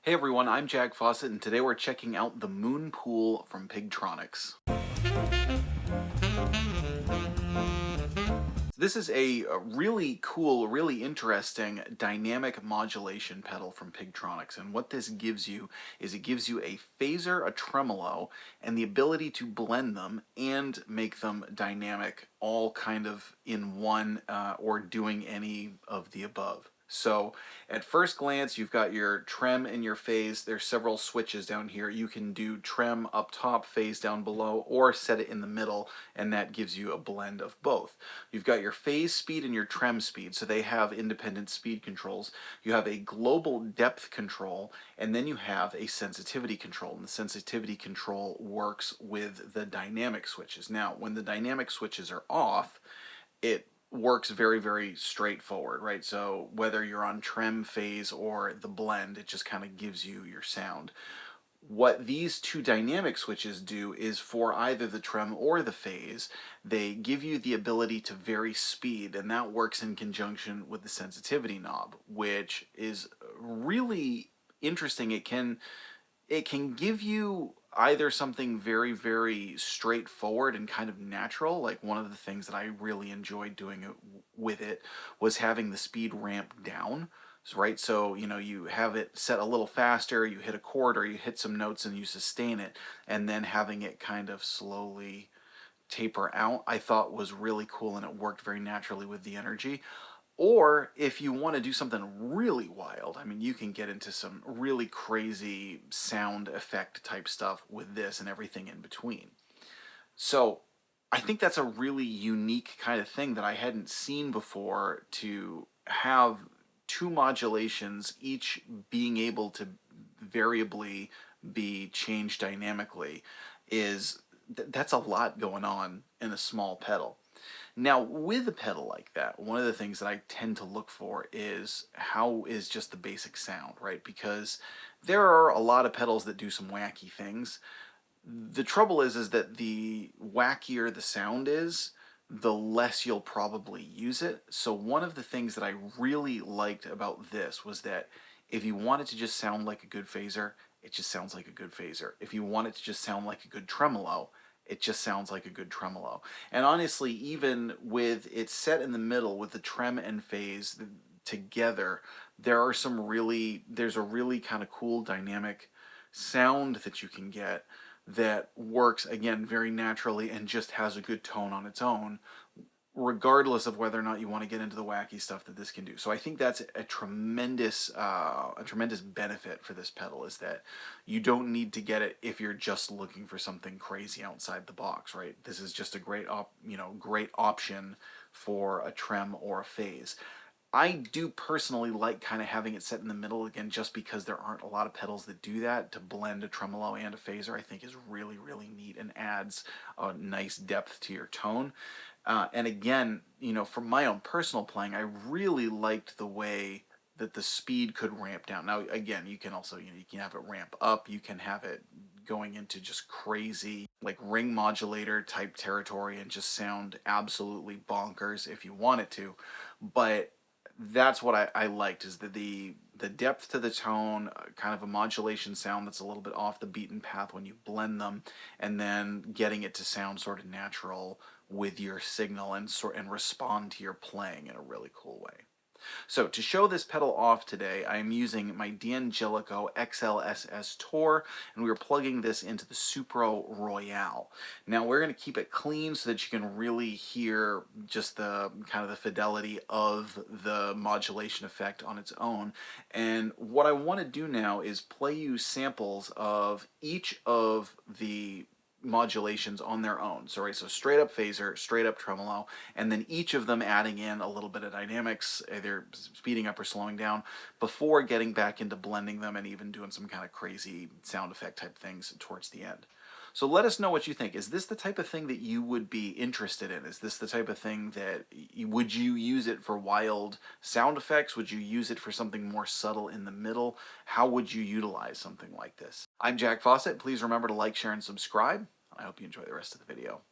Hey everyone, I'm Jack Fossett, and today we're checking out the Moon Pool from Pigtronix. This is a really cool, really interesting dynamic modulation pedal from Pigtronix, and what this gives you is it gives you a phaser, a tremolo, and the ability to blend them and make them dynamic, all kind of in one or doing any of the above. So at first glance, you've got your trem and your phase. There's several switches down here. You can do trem up top, phase down below, or set it in the middle, and that gives you a blend of both. You've got your phase speed and your trem speed, so they have independent speed controls. You have a global depth control, and then you have a sensitivity control, and the sensitivity control works with the dynamic switches. Now, when the dynamic switches are off, it works very, very straightforward, right? So whether you're on trem, phase, or the blend, it just kind of gives you your sound. What these two dynamic switches do is for either the trem or the phase, they give you the ability to vary speed, and that works in conjunction with the sensitivity knob, which is really interesting. It can give you either something very, very straightforward and kind of natural. Like, one of the things that I really enjoyed doing it with it was having the speed ramp down. Right, so you have it set a little faster, you hit a chord or you hit some notes and you sustain it, and then having it kind of slowly taper out, I thought was really cool, and it worked very naturally with the energy. Or if you want to do something really wild, I mean, you can get into some really crazy sound effect type stuff with this and everything in between. So I think that's a really unique kind of thing that I hadn't seen before, to have two modulations, each being able to variably be changed dynamically. That's a lot going on in a small pedal. Now, with a pedal like that, one of the things that I tend to look for is how is just the basic sound, right? Because there are a lot of pedals that do some wacky things. The trouble is that the wackier the sound is, the less you'll probably use it. So one of the things that I really liked about this was that if you want it to just sound like a good phaser, it just sounds like a good phaser. If you want it to just sound like a good tremolo, it just sounds like a good tremolo. And honestly, even with it set in the middle with the trem and phase together, there's a really kind of cool dynamic sound that you can get that works, again, very naturally and just has a good tone on its own, regardless of whether or not you want to get into the wacky stuff that this can do. So I think that's a tremendous benefit for this pedal, is that you don't need to get it if you're just looking for something crazy outside the box, right? This is just a great option for a trem or a phase. I do personally like kind of having it set in the middle, again, just because there aren't a lot of pedals that do that. To blend a tremolo and a phaser, I think, is really, really neat and adds a nice depth to your tone. And again, from my own personal playing, I really liked the way that the speed could ramp down. Now, again, you can also, you can have it ramp up, you can have it going into just crazy, like ring modulator type territory and just sound absolutely bonkers if you want it to. But that's what I liked, is that the depth to the tone, kind of a modulation sound that's a little bit off the beaten path when you blend them, and then getting it to sound sort of natural with your signal and respond to your playing in a really cool way. So to show this pedal off today, I am using my D'Angelico XLSS Tour, and we are plugging this into the Supro Royale. Now we're going to keep it clean so that you can really hear just the kind of the fidelity of the modulation effect on its own. And what I want to do now is play you samples of each of the modulations on their own. So, right, so straight up phaser, straight up tremolo, and then each of them adding in a little bit of dynamics, either speeding up or slowing down, before getting back into blending them and even doing some kind of crazy sound effect type things towards the end. So let us know what you think. Is this the type of thing that you would be interested in? Is this the type of thing that would you use it for wild sound effects? Would you use it for something more subtle in the middle? How would you utilize something like this? I'm Jack Fossett. Please remember to like, share, and subscribe. I hope you enjoy the rest of the video.